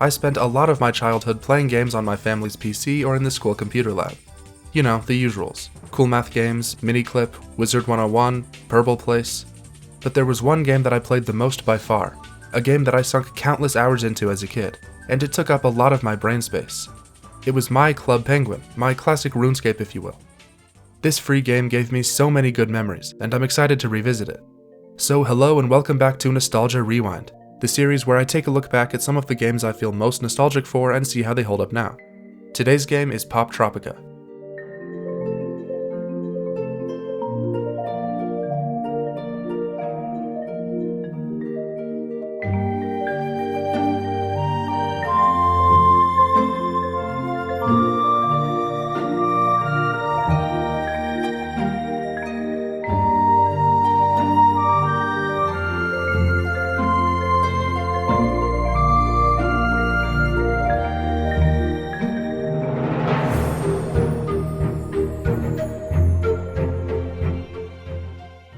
I spent a lot of my childhood playing games on my family's PC or in the school computer lab. You know, the usuals. Cool math games, Miniclip, Wizard 101, Purple Place. But there was one game that I played the most by far, a game that I sunk countless hours into as a kid, and it took up a lot of my brain space. It was my Club Penguin, my classic RuneScape if you will. This free game gave me so many good memories, and I'm excited to revisit it. So hello and welcome back to Nostalgia Rewind, the series where I take a look back at some of the games I feel most nostalgic for and see how they hold up now. Today's game is Poptropica.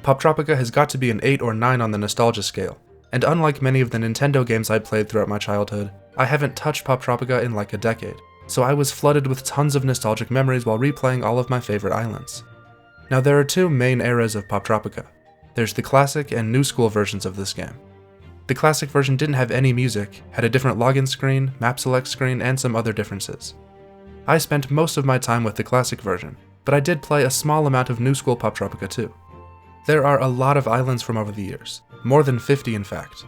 Poptropica has got to be an 8 or 9 on the nostalgia scale, and unlike many of the Nintendo games I played throughout my childhood, I haven't touched Poptropica in like a decade, so I was flooded with tons of nostalgic memories while replaying all of my favorite islands. Now there are two main eras of Poptropica. There's the classic and new school versions of this game. The classic version didn't have any music, had a different login screen, map select screen, and some other differences. I spent most of my time with the classic version, but I did play a small amount of new school Poptropica too. There are a lot of islands from over the years, more than 50 in fact.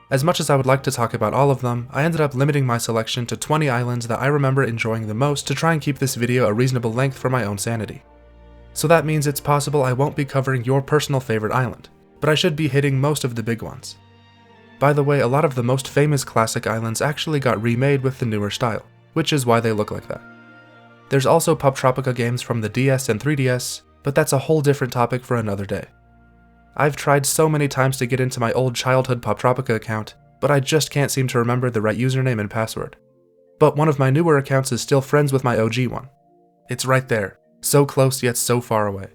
As much as I would like to talk about all of them, I ended up limiting my selection to 20 islands that I remember enjoying the most to try and keep this video a reasonable length for my own sanity. So that means it's possible I won't be covering your personal favorite island, but I should be hitting most of the big ones. By the way, a lot of the most famous classic islands actually got remade with the newer style, which is why they look like that. There's also Poptropica games from the DS and 3DS, but that's a whole different topic for another day. I've tried so many times to get into my old childhood Poptropica account, but I just can't seem to remember the right username and password. But one of my newer accounts is still friends with my OG one. It's right there, so close yet so far away.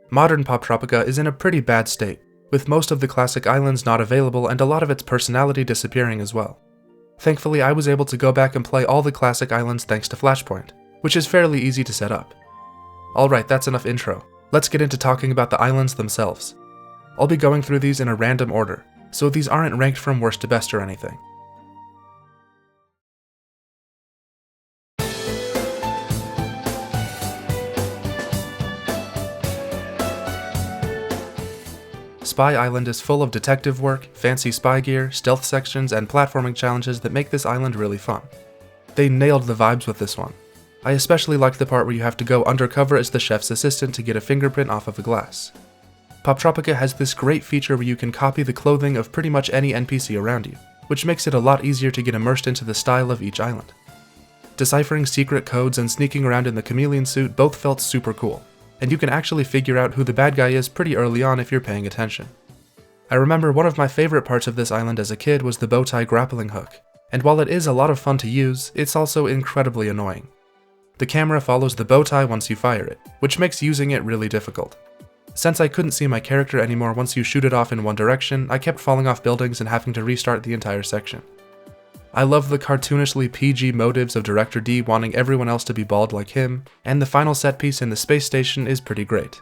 Modern Poptropica is in a pretty bad state, with most of the classic islands not available and a lot of its personality disappearing as well. Thankfully, I was able to go back and play all the classic islands thanks to Flashpoint, which is fairly easy to set up. Alright, that's enough intro. Let's get into talking about the islands themselves. I'll be going through these in a random order, so these aren't ranked from worst to best or anything. Spy Island is full of detective work, fancy spy gear, stealth sections, and platforming challenges that make this island really fun. They nailed the vibes with this one. I especially liked the part where you have to go undercover as the chef's assistant to get a fingerprint off of a glass. Poptropica has this great feature where you can copy the clothing of pretty much any NPC around you, which makes it a lot easier to get immersed into the style of each island. Deciphering secret codes and sneaking around in the chameleon suit both felt super cool, and you can actually figure out who the bad guy is pretty early on if you're paying attention. I remember one of my favorite parts of this island as a kid was the bow tie grappling hook, and while it is a lot of fun to use, it's also incredibly annoying. The camera follows the bow tie once you fire it, which makes using it really difficult. Since I couldn't see my character anymore once you shoot it off in one direction, I kept falling off buildings and having to restart the entire section. I love the cartoonishly PG motives of Director D wanting everyone else to be bald like him, and the final set piece in the space station is pretty great.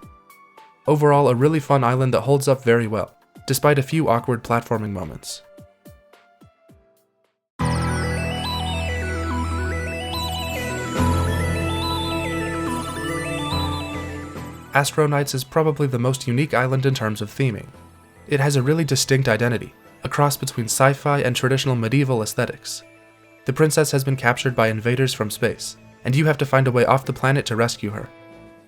Overall, a really fun island that holds up very well, despite a few awkward platforming moments. Astronauts is probably the most unique island in terms of theming. It has a really distinct identity, a cross between sci-fi and traditional medieval aesthetics. The princess has been captured by invaders from space, and you have to find a way off the planet to rescue her.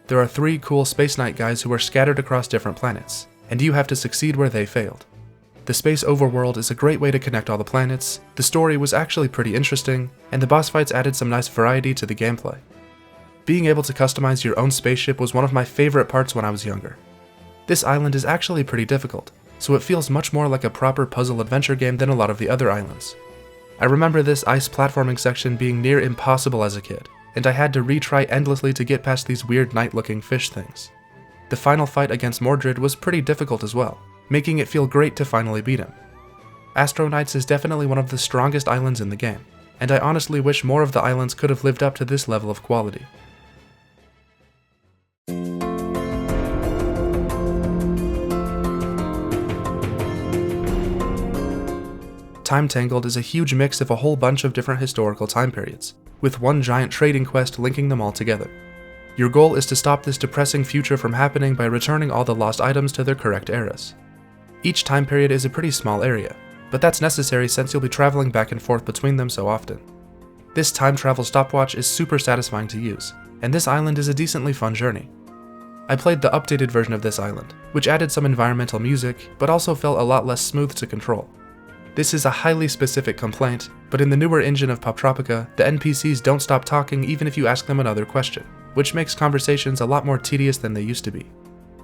There are 3 cool Space Knight guys who are scattered across different planets, and you have to succeed where they failed. The space overworld is a great way to connect all the planets, the story was actually pretty interesting, and the boss fights added some nice variety to the gameplay. Being able to customize your own spaceship was one of my favorite parts when I was younger. This island is actually pretty difficult, so it feels much more like a proper puzzle adventure game than a lot of the other islands. I remember this ice platforming section being near impossible as a kid, and I had to retry endlessly to get past these weird night-looking fish things. The final fight against Mordred was pretty difficult as well, making it feel great to finally beat him. Astronauts is definitely one of the strongest islands in the game, and I honestly wish more of the islands could have lived up to this level of quality. Time Tangled is a huge mix of a whole bunch of different historical time periods, with one giant trading quest linking them all together. Your goal is to stop this depressing future from happening by returning all the lost items to their correct eras. Each time period is a pretty small area, but that's necessary since you'll be traveling back and forth between them so often. This time travel stopwatch is super satisfying to use, and this island is a decently fun journey. I played the updated version of this island, which added some environmental music, but also felt a lot less smooth to control. This is a highly specific complaint, but in the newer engine of Poptropica, the NPCs don't stop talking even if you ask them another question, which makes conversations a lot more tedious than they used to be.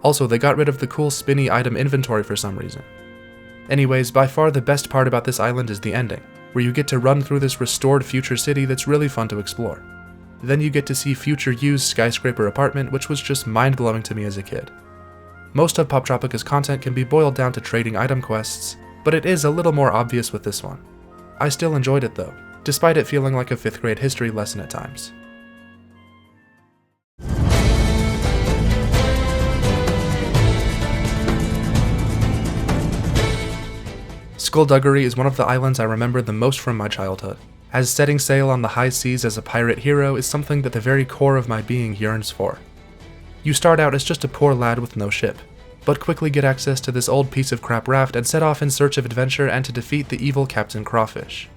Also, they got rid of the cool spinny item inventory for some reason. Anyways, by far the best part about this island is the ending, where you get to run through this restored future city that's really fun to explore. Then you get to see future Yu's skyscraper apartment, which was just mind-blowing to me as a kid. Most of Poptropica's content can be boiled down to trading item quests, but it is a little more obvious with this one. I still enjoyed it though, despite it feeling like a 5th grade history lesson at times. Skullduggery is one of the islands I remember the most from my childhood, as setting sail on the high seas as a pirate hero is something that the very core of my being yearns for. You start out as just a poor lad with no ship, but quickly get access to this old piece of crap raft and set off in search of adventure and to defeat the evil Captain Crawfish.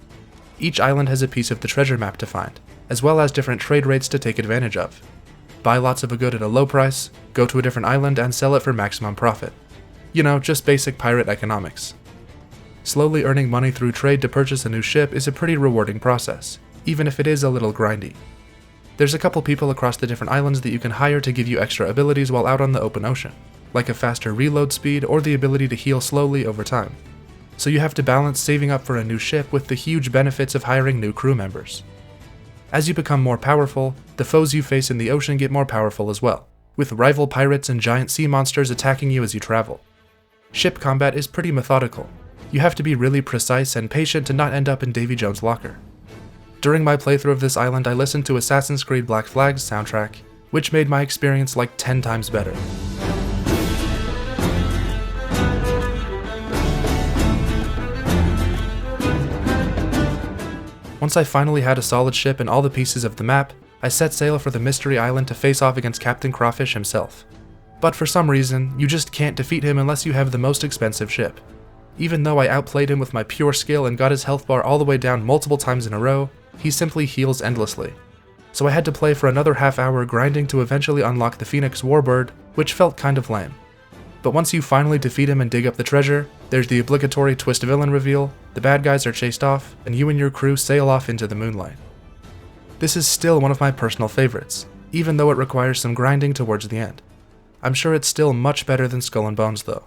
Each island has a piece of the treasure map to find, as well as different trade rates to take advantage of. Buy lots of a good at a low price, go to a different island and sell it for maximum profit. You know, just basic pirate economics. Slowly earning money through trade to purchase a new ship is a pretty rewarding process, even if it is a little grindy. There's a couple people across the different islands that you can hire to give you extra abilities while out on the open ocean, like a faster reload speed or the ability to heal slowly over time. So you have to balance saving up for a new ship with the huge benefits of hiring new crew members. As you become more powerful, the foes you face in the ocean get more powerful as well, with rival pirates and giant sea monsters attacking you as you travel. Ship combat is pretty methodical. You have to be really precise and patient to not end up in Davy Jones' locker. During my playthrough of this island, I listened to Assassin's Creed Black Flag's soundtrack, which made my experience like 10 times better. Once I finally had a solid ship and all the pieces of the map, I set sail for the Mystery Island to face off against Captain Crawfish himself. But for some reason, you just can't defeat him unless you have the most expensive ship. Even though I outplayed him with my pure skill and got his health bar all the way down multiple times in a row, he simply heals endlessly. So I had to play for another half hour grinding to eventually unlock the Phoenix Warbird, which felt kind of lame. But once you finally defeat him and dig up the treasure, there's the obligatory twist villain reveal, the bad guys are chased off, and you and your crew sail off into the moonlight. This is still one of my personal favorites, even though it requires some grinding towards the end. I'm sure it's still much better than Skull and Bones though.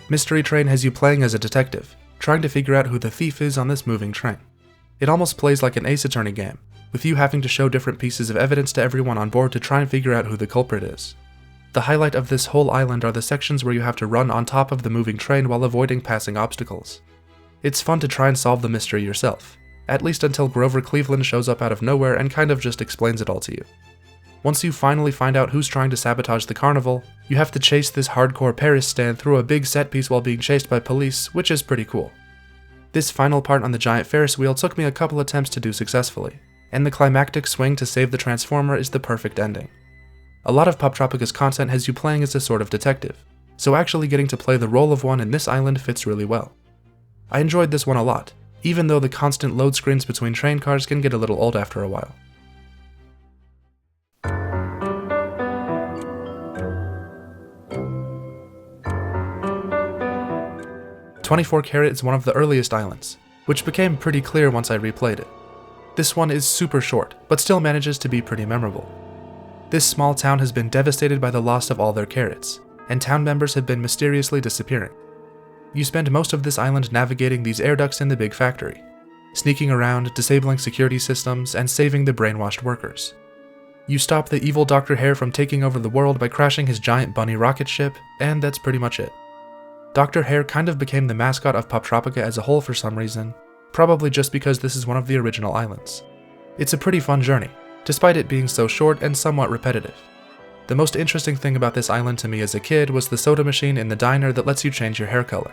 Mystery Train has you playing as a detective, trying to figure out who the thief is on this moving train. It almost plays like an Ace Attorney game, with you having to show different pieces of evidence to everyone on board to try and figure out who the culprit is. The highlight of this whole island are the sections where you have to run on top of the moving train while avoiding passing obstacles. It's fun to try and solve the mystery yourself, at least until Grover Cleveland shows up out of nowhere and kind of just explains it all to you. Once you finally find out who's trying to sabotage the carnival, you have to chase this hardcore Paris stand through a big set piece while being chased by police, which is pretty cool. This final part on the giant Ferris wheel took me a couple attempts to do successfully, and the climactic swing to save the Transformer is the perfect ending. A lot of Poptropica's content has you playing as a sort of detective, so actually getting to play the role of one in this island fits really well. I enjoyed this one a lot, even though the constant load screens between train cars can get a little old after a while. "24Karat is one of the earliest islands, which became pretty clear once I replayed it. This one is super short, but still manages to be pretty memorable. This small town has been devastated by the loss of all their carrots, and town members have been mysteriously disappearing. You spend most of this island navigating these air ducts in the big factory, sneaking around, disabling security systems, and saving the brainwashed workers. You stop the evil Dr. Hare from taking over the world by crashing his giant bunny rocket ship, and that's pretty much it. Dr. Hare kind of became the mascot of Poptropica as a whole for some reason, probably just because this is one of the original islands. It's a pretty fun journey, despite it being so short and somewhat repetitive. The most interesting thing about this island to me as a kid was the soda machine in the diner that lets you change your hair color.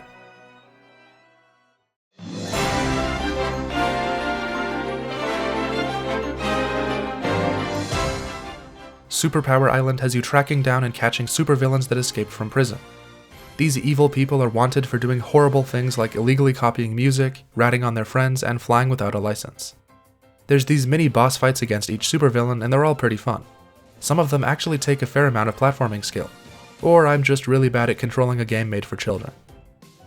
Superpower Island has you tracking down and catching supervillains that escaped from prison. These evil people are wanted for doing horrible things like illegally copying music, ratting on their friends, and flying without a license. There's these mini boss fights against each supervillain, and they're all pretty fun. Some of them actually take a fair amount of platforming skill, or I'm just really bad at controlling a game made for children.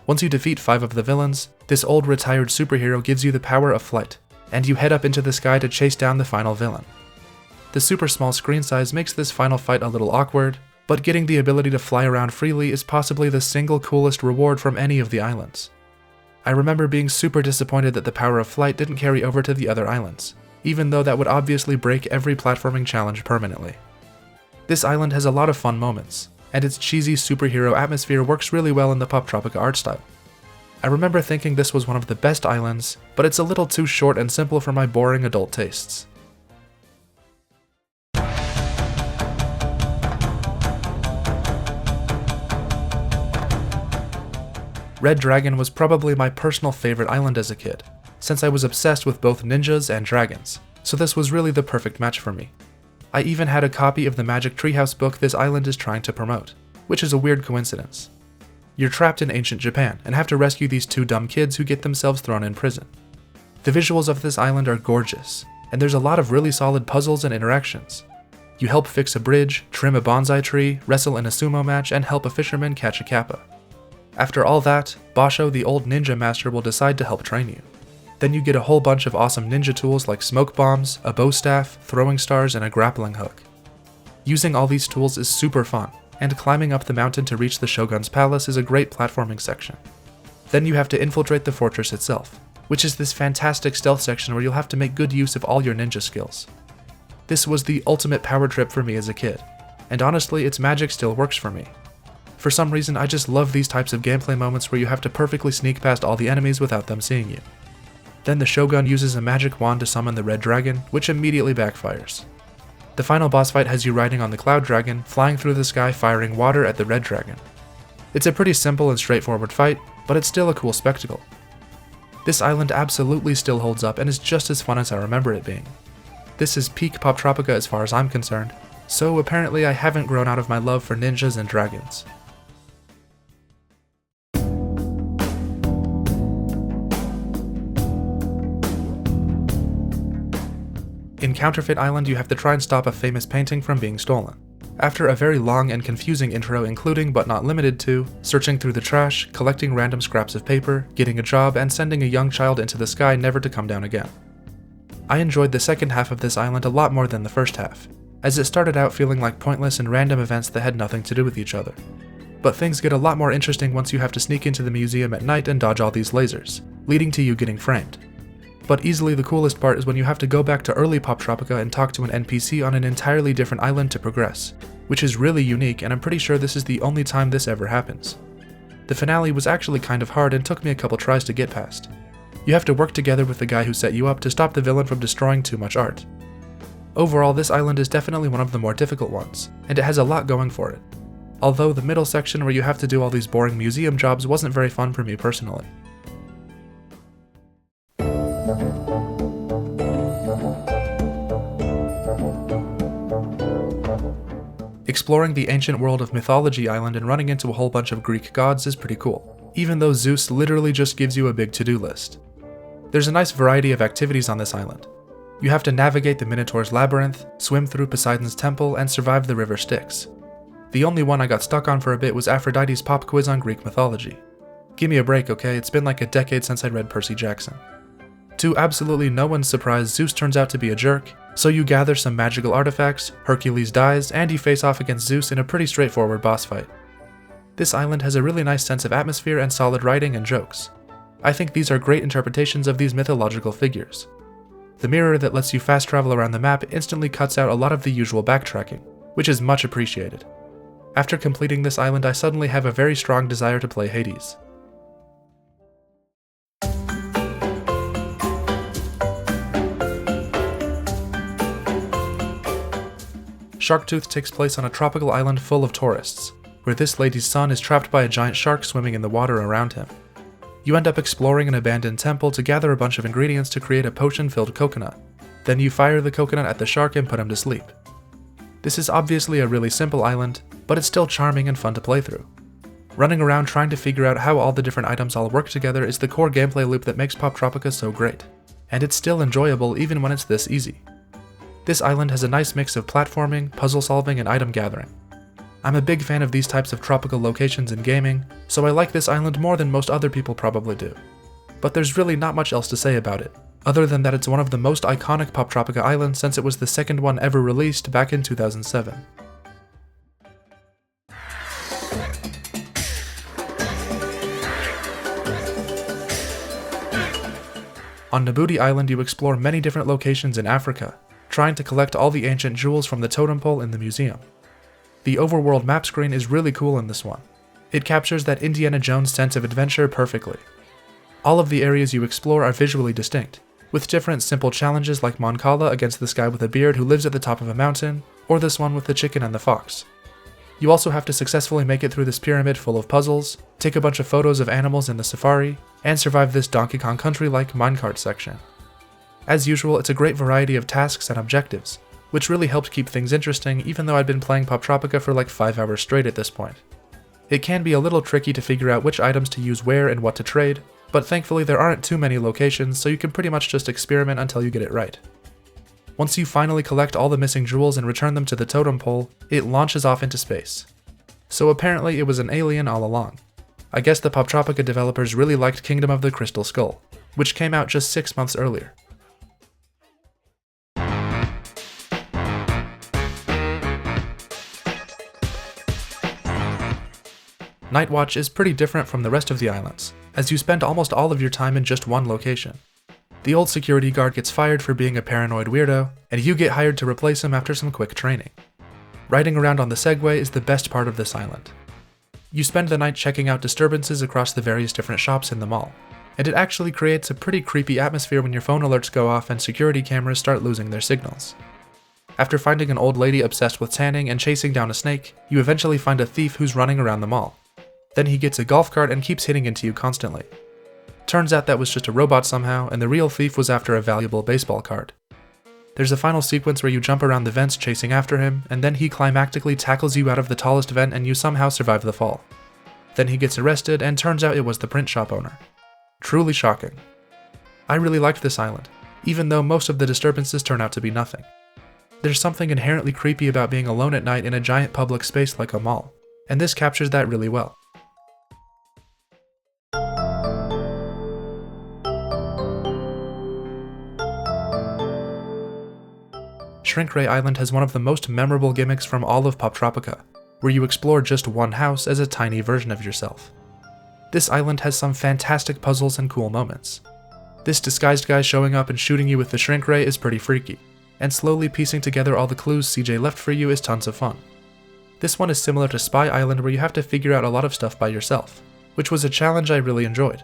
Once you defeat 5 of the villains, this old retired superhero gives you the power of flight, and you head up into the sky to chase down the final villain. The super small screen size makes this final fight a little awkward, but getting the ability to fly around freely is possibly the single coolest reward from any of the islands. I remember being super disappointed that the power of flight didn't carry over to the other islands, even though that would obviously break every platforming challenge permanently. This island has a lot of fun moments, and its cheesy superhero atmosphere works really well in the Poptropica art style. I remember thinking this was one of the best islands, but it's a little too short and simple for my boring adult tastes. Red Dragon was probably my personal favorite island as a kid, since I was obsessed with both ninjas and dragons, so this was really the perfect match for me. I even had a copy of the Magic Treehouse book this island is trying to promote, which is a weird coincidence. You're trapped in ancient Japan and have to rescue these 2 dumb kids who get themselves thrown in prison. The visuals of this island are gorgeous, and there's a lot of really solid puzzles and interactions. You help fix a bridge, trim a bonsai tree, wrestle in a sumo match, and help a fisherman catch a kappa. After all that, Basho, the old ninja master, will decide to help train you. Then you get a whole bunch of awesome ninja tools like smoke bombs, a bow staff, throwing stars, and a grappling hook. Using all these tools is super fun, and climbing up the mountain to reach the Shogun's palace is a great platforming section. Then you have to infiltrate the fortress itself, which is this fantastic stealth section where you'll have to make good use of all your ninja skills. This was the ultimate power trip for me as a kid, and honestly, its magic still works for me. For some reason, I just love these types of gameplay moments where you have to perfectly sneak past all the enemies without them seeing you. Then the Shogun uses a magic wand to summon the Red Dragon, which immediately backfires. The final boss fight has you riding on the Cloud Dragon, flying through the sky firing water at the Red Dragon. It's a pretty simple and straightforward fight, but it's still a cool spectacle. This island absolutely still holds up and is just as fun as I remember it being. This is peak Poptropica as far as I'm concerned, so apparently I haven't grown out of my love for ninjas and dragons. In Counterfeit Island, you have to try and stop a famous painting from being stolen. After a very long and confusing intro including, but not limited to, searching through the trash, collecting random scraps of paper, getting a job, and sending a young child into the sky never to come down again. I enjoyed the second half of this island a lot more than the first half, as it started out feeling like pointless and random events that had nothing to do with each other. But things get a lot more interesting once you have to sneak into the museum at night and dodge all these lasers, leading to you getting framed. But easily the coolest part is when you have to go back to early Poptropica and talk to an NPC on an entirely different island to progress, which is really unique, and I'm pretty sure this is the only time this ever happens. The finale was actually kind of hard and took me a couple tries to get past. You have to work together with the guy who set you up to stop the villain from destroying too much art. Overall, this island is definitely one of the more difficult ones, and it has a lot going for it. Although the middle section where you have to do all these boring museum jobs wasn't very fun for me personally. Exploring the ancient world of Mythology Island and running into a whole bunch of Greek gods is pretty cool, even though Zeus literally just gives you a big to-do list. There's a nice variety of activities on this island. You have to navigate the Minotaur's labyrinth, swim through Poseidon's temple, and survive the river Styx. The only one I got stuck on for a bit was Aphrodite's pop quiz on Greek mythology. Give me a break, okay? It's been like a decade since I'd read Percy Jackson. To absolutely no one's surprise, Zeus turns out to be a jerk, so you gather some magical artifacts, Hercules dies, and you face off against Zeus in a pretty straightforward boss fight. This island has a really nice sense of atmosphere and solid writing and jokes. I think these are great interpretations of these mythological figures. The mirror that lets you fast travel around the map instantly cuts out a lot of the usual backtracking, which is much appreciated. After completing this island, I suddenly have a very strong desire to play Hades. Sharktooth takes place on a tropical island full of tourists, where this lady's son is trapped by a giant shark swimming in the water around him. You end up exploring an abandoned temple to gather a bunch of ingredients to create a potion-filled coconut. Then you fire the coconut at the shark and put him to sleep. This is obviously a really simple island, but it's still charming and fun to play through. Running around trying to figure out how all the different items all work together is the core gameplay loop that makes Poptropica so great, and it's still enjoyable even when it's this easy. This island has a nice mix of platforming, puzzle solving, and item gathering. I'm a big fan of these types of tropical locations in gaming, so I like this island more than most other people probably do. But there's really not much else to say about it, other than that it's one of the most iconic Poptropica islands since it was the second one ever released back in 2007. On Nabuti Island you explore many different locations in Africa, trying to collect all the ancient jewels from the totem pole in the museum. The overworld map screen is really cool in this one. It captures that Indiana Jones sense of adventure perfectly. All of the areas you explore are visually distinct, with different simple challenges like Moncala against this guy with a beard who lives at the top of a mountain, or this one with the chicken and the fox. You also have to successfully make it through this pyramid full of puzzles, take a bunch of photos of animals in the safari, and survive this Donkey Kong Country-like minecart section. As usual, it's a great variety of tasks and objectives, which really helped keep things interesting even though I'd been playing Poptropica for like 5 hours straight at this point. It can be a little tricky to figure out which items to use where and what to trade, but thankfully there aren't too many locations, so you can pretty much just experiment until you get it right. Once you finally collect all the missing jewels and return them to the totem pole, it launches off into space. So apparently it was an alien all along. I guess the Poptropica developers really liked Kingdom of the Crystal Skull, which came out just 6 months earlier. Nightwatch is pretty different from the rest of the islands, as you spend almost all of your time in just one location. The old security guard gets fired for being a paranoid weirdo, and you get hired to replace him after some quick training. Riding around on the Segway is the best part of this island. You spend the night checking out disturbances across the various different shops in the mall, and it actually creates a pretty creepy atmosphere when your phone alerts go off and security cameras start losing their signals. After finding an old lady obsessed with tanning and chasing down a snake, you eventually find a thief who's running around the mall. Then he gets a golf cart and keeps hitting into you constantly. Turns out that was just a robot somehow, and the real thief was after a valuable baseball card. There's a final sequence where you jump around the vents chasing after him, and then he climactically tackles you out of the tallest vent and you somehow survive the fall. Then he gets arrested, and turns out it was the print shop owner. Truly shocking. I really liked this island, even though most of the disturbances turn out to be nothing. There's something inherently creepy about being alone at night in a giant public space like a mall, and this captures that really well. Shrink Ray Island has one of the most memorable gimmicks from all of Poptropica, where you explore just one house as a tiny version of yourself. This island has some fantastic puzzles and cool moments. This disguised guy showing up and shooting you with the shrink ray is pretty freaky, and slowly piecing together all the clues CJ left for you is tons of fun. This one is similar to Spy Island where you have to figure out a lot of stuff by yourself, which was a challenge I really enjoyed.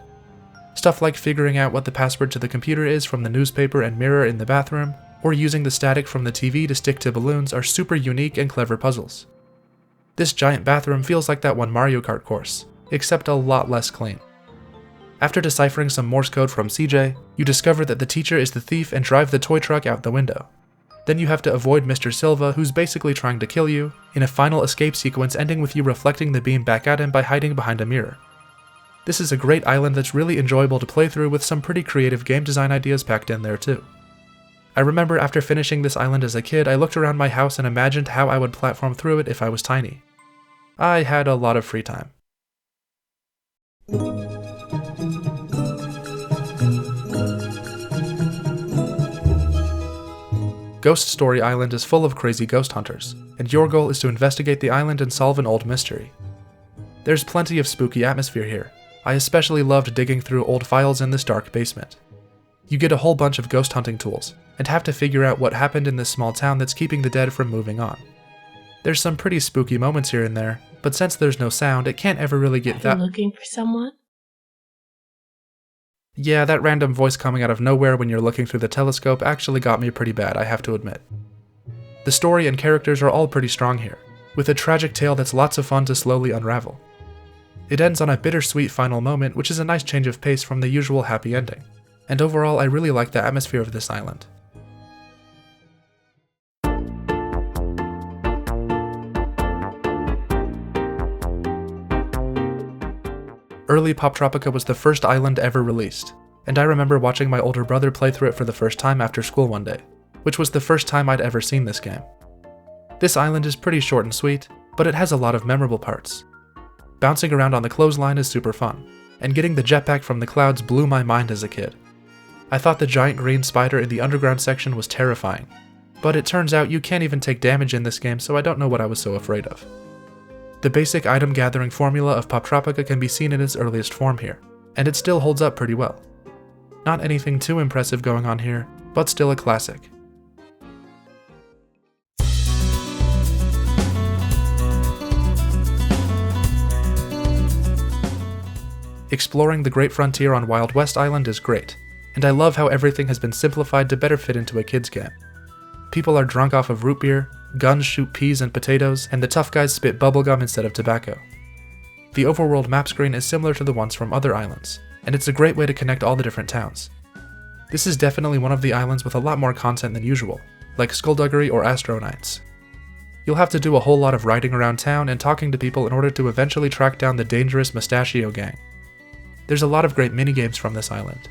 Stuff like figuring out what the password to the computer is from the newspaper and mirror in the bathroom, or using the static from the TV to stick to balloons are super unique and clever puzzles. This giant bathroom feels like that one Mario Kart course, except a lot less clean. After deciphering some Morse code from CJ, you discover that the teacher is the thief and drive the toy truck out the window. Then you have to avoid Mr. Silva, who's basically trying to kill you, in a final escape sequence ending with you reflecting the beam back at him by hiding behind a mirror. This is a great island that's really enjoyable to play through with some pretty creative game design ideas packed in there too. I remember after finishing this island as a kid, I looked around my house and imagined how I would platform through it if I was tiny. I had a lot of free time. Ghost Story Island is full of crazy ghost hunters, and your goal is to investigate the island and solve an old mystery. There's plenty of spooky atmosphere here. I especially loved digging through old files in this dark basement. You get a whole bunch of ghost hunting tools, and have to figure out what happened in this small town that's keeping the dead from moving on. There's some pretty spooky moments here and there, but since there's no sound, it can't ever really get that— Are you looking for someone? Yeah, that random voice coming out of nowhere when you're looking through the telescope actually got me pretty bad, I have to admit. The story and characters are all pretty strong here, with a tragic tale that's lots of fun to slowly unravel. It ends on a bittersweet final moment, which is a nice change of pace from the usual happy ending, and overall I really like the atmosphere of this island. Early Poptropica was the first island ever released, and I remember watching my older brother play through it for the first time after school one day, which was the first time I'd ever seen this game. This island is pretty short and sweet, but it has a lot of memorable parts. Bouncing around on the clothesline is super fun, and getting the jetpack from the clouds blew my mind as a kid. I thought the giant green spider in the underground section was terrifying, but it turns out you can't even take damage in this game, so I don't know what I was so afraid of. The basic item gathering formula of Poptropica can be seen in its earliest form here, and it still holds up pretty well. Not anything too impressive going on here, but still a classic. Exploring the Great Frontier on Wild West Island is great, and I love how everything has been simplified to better fit into a kid's game. People are drunk off of root beer, guns shoot peas and potatoes, and the tough guys spit bubblegum instead of tobacco. The overworld map screen is similar to the ones from other islands, and it's a great way to connect all the different towns. This is definitely one of the islands with a lot more content than usual, like Skullduggery or Astronauts. You'll have to do a whole lot of riding around town and talking to people in order to eventually track down the dangerous Mustachio Gang. There's a lot of great minigames from this island.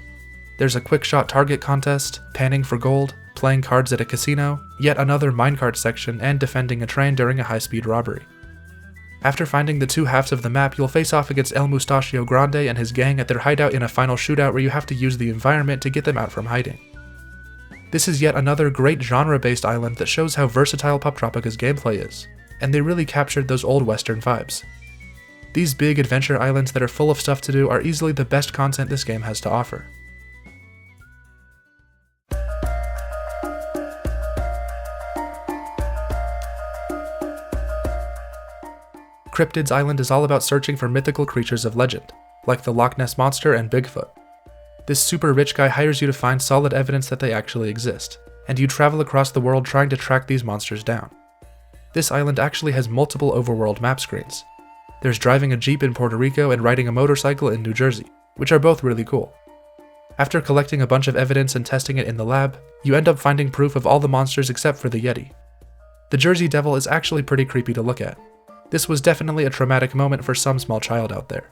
There's a quick shot target contest, panning for gold, playing cards at a casino, yet another minecart section, and defending a train during a high-speed robbery. After finding the two halves of the map, you'll face off against El Mustachio Grande and his gang at their hideout in a final shootout where you have to use the environment to get them out from hiding. This is yet another great genre-based island that shows how versatile Poptropica's gameplay is, and they really captured those old western vibes. These big adventure islands that are full of stuff to do are easily the best content this game has to offer. Cryptids Island is all about searching for mythical creatures of legend, like the Loch Ness Monster and Bigfoot. This super rich guy hires you to find solid evidence that they actually exist, and you travel across the world trying to track these monsters down. This island actually has multiple overworld map screens. There's driving a Jeep in Puerto Rico and riding a motorcycle in New Jersey, which are both really cool. After collecting a bunch of evidence and testing it in the lab, you end up finding proof of all the monsters except for the Yeti. The Jersey Devil is actually pretty creepy to look at. This was definitely a traumatic moment for some small child out there.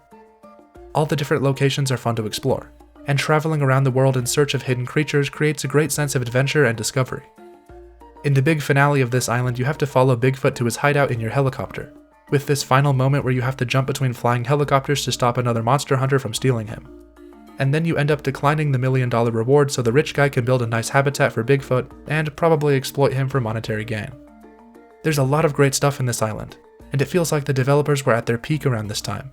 All the different locations are fun to explore, and traveling around the world in search of hidden creatures creates a great sense of adventure and discovery. In the big finale of this island, you have to follow Bigfoot to his hideout in your helicopter, with this final moment where you have to jump between flying helicopters to stop another monster hunter from stealing him. And then you end up declining the $1 million reward so the rich guy can build a nice habitat for Bigfoot and probably exploit him for monetary gain. There's a lot of great stuff in this island, and it feels like the developers were at their peak around this time.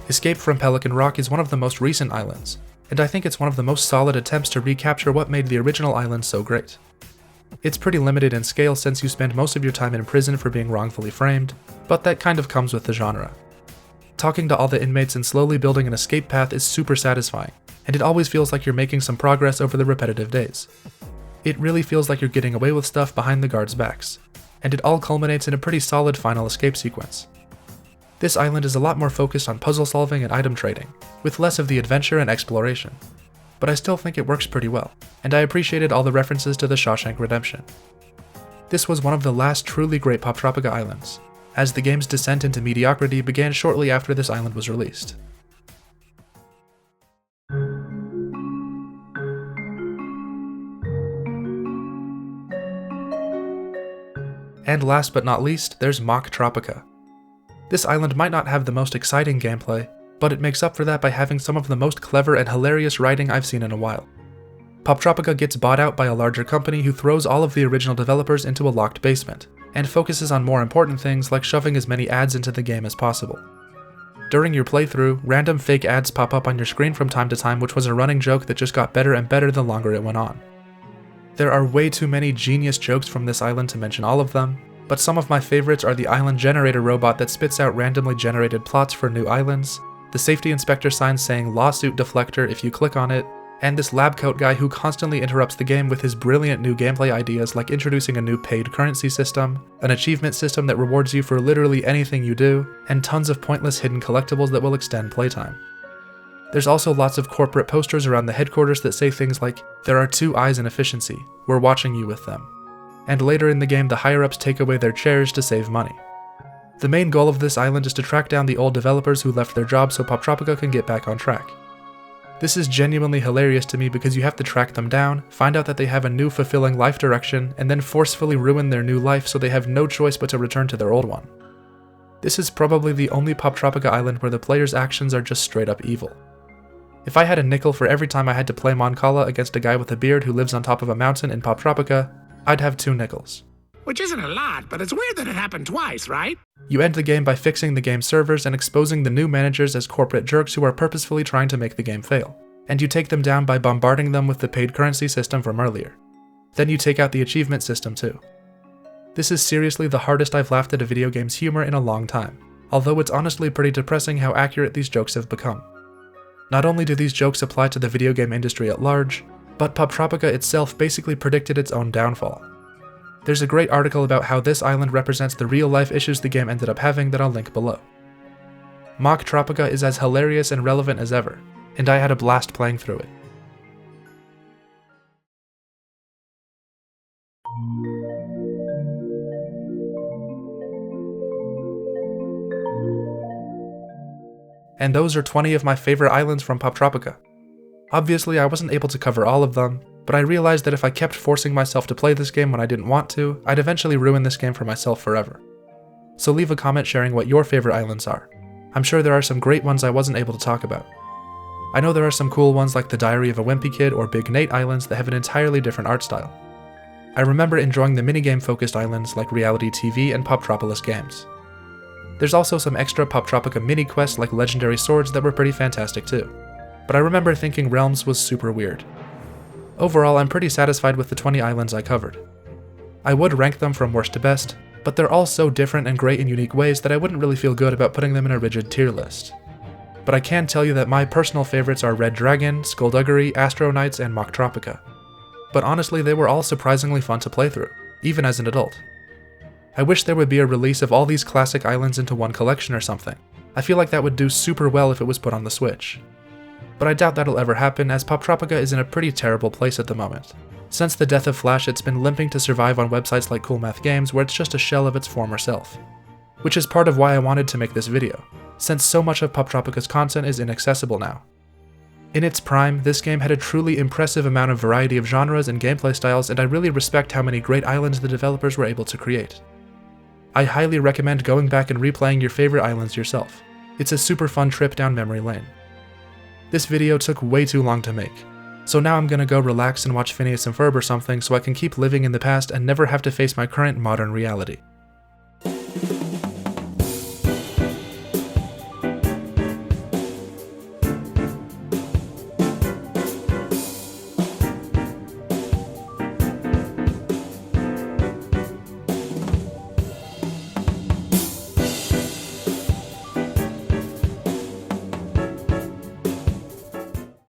Escape from Pelican Rock is one of the most recent islands, and I think it's one of the most solid attempts to recapture what made the original island so great. It's pretty limited in scale since you spend most of your time in prison for being wrongfully framed, but that kind of comes with the genre. Talking to all the inmates and slowly building an escape path is super satisfying, and it always feels like you're making some progress over the repetitive days. It really feels like you're getting away with stuff behind the guards' backs, and it all culminates in a pretty solid final escape sequence. This island is a lot more focused on puzzle solving and item trading, with less of the adventure and exploration. But I still think it works pretty well, and I appreciated all the references to the Shawshank Redemption. This was one of the last truly great Poptropica islands, as the game's descent into mediocrity began shortly after this island was released. And last but not least, there's Mocktropica. This island might not have the most exciting gameplay, but it makes up for that by having some of the most clever and hilarious writing I've seen in a while. Poptropica gets bought out by a larger company who throws all of the original developers into a locked basement, and focuses on more important things like shoving as many ads into the game as possible. During your playthrough, random fake ads pop up on your screen from time to time, which was a running joke that just got better and better the longer it went on. There are way too many genius jokes from this island to mention all of them, but some of my favorites are the island generator robot that spits out randomly generated plots for new islands, the safety inspector sign saying lawsuit deflector if you click on it, and this lab coat guy who constantly interrupts the game with his brilliant new gameplay ideas like introducing a new paid currency system, an achievement system that rewards you for literally anything you do, and tons of pointless hidden collectibles that will extend playtime. There's also lots of corporate posters around the headquarters that say things like, "There are 2 eyes in efficiency, we're watching you with them." And later in the game, the higher-ups take away their chairs to save money. The main goal of this island is to track down the old developers who left their jobs so Poptropica can get back on track. This is genuinely hilarious to me because you have to track them down, find out that they have a new fulfilling life direction, and then forcefully ruin their new life so they have no choice but to return to their old one. This is probably the only Poptropica island where the player's actions are just straight up evil. If I had a nickel for every time I had to play Moncala against a guy with a beard who lives on top of a mountain in Poptropica, I'd have 2 nickels. Which isn't a lot, but it's weird that it happened twice, right? You end the game by fixing the game's servers and exposing the new managers as corporate jerks who are purposefully trying to make the game fail. And you take them down by bombarding them with the paid currency system from earlier. Then you take out the achievement system too. This is seriously the hardest I've laughed at a video game's humor in a long time, although it's honestly pretty depressing how accurate these jokes have become. Not only do these jokes apply to the video game industry at large, but Poptropica itself basically predicted its own downfall. There's a great article about how this island represents the real-life issues the game ended up having that I'll link below. Mocktropica is as hilarious and relevant as ever, and I had a blast playing through it. And those are 20 of my favorite islands from Poptropica. Obviously, I wasn't able to cover all of them, but I realized that if I kept forcing myself to play this game when I didn't want to, I'd eventually ruin this game for myself forever. So leave a comment sharing what your favorite islands are. I'm sure there are some great ones I wasn't able to talk about. I know there are some cool ones like the Diary of a Wimpy Kid or Big Nate Islands that have an entirely different art style. I remember enjoying the minigame-focused islands like Reality TV and Poptropolis games. There's also some extra Poptropica mini-quests like Legendary Swords that were pretty fantastic too, but I remember thinking Realms was super weird. Overall, I'm pretty satisfied with the 20 islands I covered. I would rank them from worst to best, but they're all so different and great in unique ways that I wouldn't really feel good about putting them in a rigid tier list. But I can tell you that my personal favorites are Red Dragon, Skullduggery, Astro Knights, and Mocktropica. But honestly, they were all surprisingly fun to play through, even as an adult. I wish there would be a release of all these classic islands into one collection or something. I feel like that would do super well if it was put on the Switch. But I doubt that'll ever happen, as Poptropica is in a pretty terrible place at the moment. Since the death of Flash, it's been limping to survive on websites like Cool Math Games, where it's just a shell of its former self. Which is part of why I wanted to make this video, since so much of Poptropica's content is inaccessible now. In its prime, this game had a truly impressive amount of variety of genres and gameplay styles, and I really respect how many great islands the developers were able to create. I highly recommend going back and replaying your favorite islands yourself. It's a super fun trip down memory lane. This video took way too long to make, so now I'm gonna go relax and watch Phineas and Ferb or something so I can keep living in the past and never have to face my current modern reality.